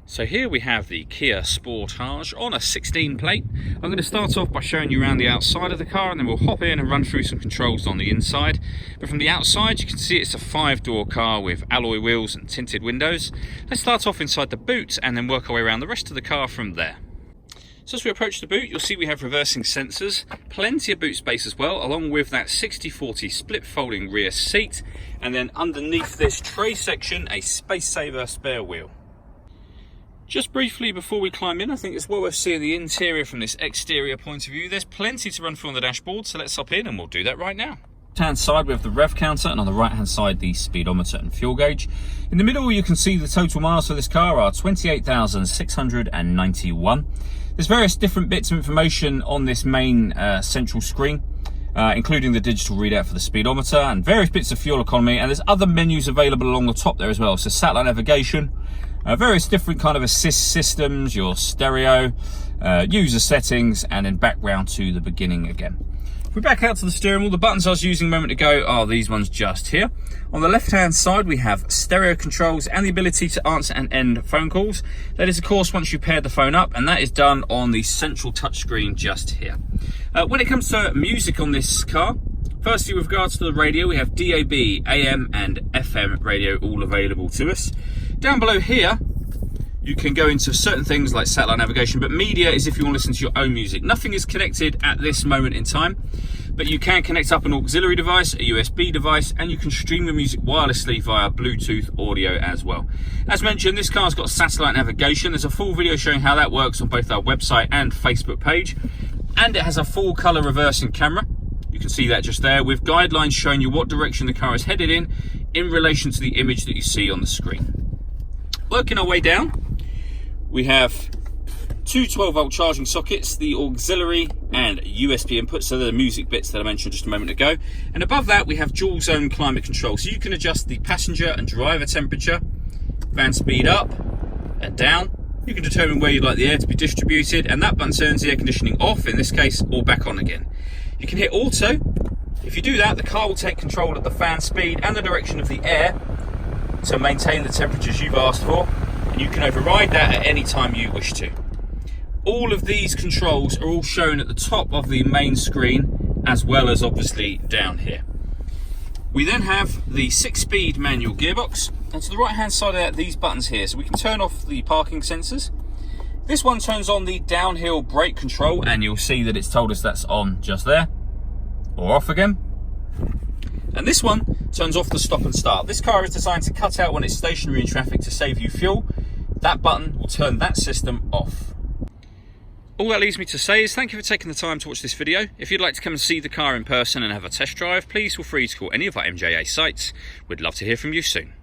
So here we have the Kia Sportage on a 16 plate. I'm going to start off by showing you around the outside of the car, and then we'll hop in and run through some controls on the inside. But from the outside you can see it's a 5-door car with alloy wheels and tinted windows. Let's start off inside the boot and then work our way around the rest of the car from there. So as we approach the boot, you'll see we have reversing sensors, plenty of boot space as well, along with that 60/40 split folding rear seat, and then underneath this tray section a space saver spare wheel. Just briefly before we climb in, I think it's well worth seeing the interior from this exterior point of view. There's plenty to run through on the dashboard, so let's hop in and we'll do that right now. Hand side we have the rev counter, and on the right hand side the speedometer and fuel gauge. In the middle you can see the total miles for this car are 28,691. There's various different bits of information on this main central screen, including the digital readout for the speedometer and various bits of fuel economy, and there's other menus available along the top there as well. So satellite navigation, various different kind of assist systems, your stereo, user settings, and then background to the beginning again. If we back out to the steering wheel, the buttons I was using a moment ago are these ones just here. On the left hand side we have stereo controls and the ability to answer and end phone calls. That is of course once you pair the phone up, and that is done on the central touchscreen just here. When it comes to music on this car, firstly with regards to the radio, we have DAB, AM and FM radio all available to us. Down below here you can go into certain things like satellite navigation, but media is if you want to listen to your own music. Nothing is connected at this moment in time, but you can connect up an auxiliary device, a USB device, and you can stream your music wirelessly via Bluetooth audio as well. As mentioned, this car's got satellite navigation. There's a full video showing how that works on both our website and Facebook page, and it has a full color reversing camera. You can see that just there, with guidelines showing you what direction the car is headed in relation to the image that you see on the screen. Working our way down, we have two 12-volt charging sockets, the auxiliary and USB inputs, so they're the music bits that I mentioned just a moment ago. And above that we have dual zone climate control, so you can adjust the passenger and driver temperature, fan speed up and down. You can determine where you'd like the air to be distributed, and that button turns the air conditioning off in this case, or back on again. You can hit auto. If you do that, the car will take control of the fan speed and the direction of the air to maintain the temperatures you've asked for, and you can override that at any time you wish to. All of these controls are all shown at the top of the main screen, as well as obviously down here. We then have the 6-speed manual gearbox, and to the right hand side of that, these buttons here, so we can turn off the parking sensors. This one turns on the downhill brake control, and you'll see that it's told us that's on just there, or off again. And this one turns off the stop and start. This car is designed to cut out when it's stationary in traffic to save you fuel. That button will turn that system off. All that leaves me to say is thank you for taking the time to watch this video. If you'd like to come and see the car in person and have a test drive, please feel free to call any of our MJA sites. We'd love to hear from you soon.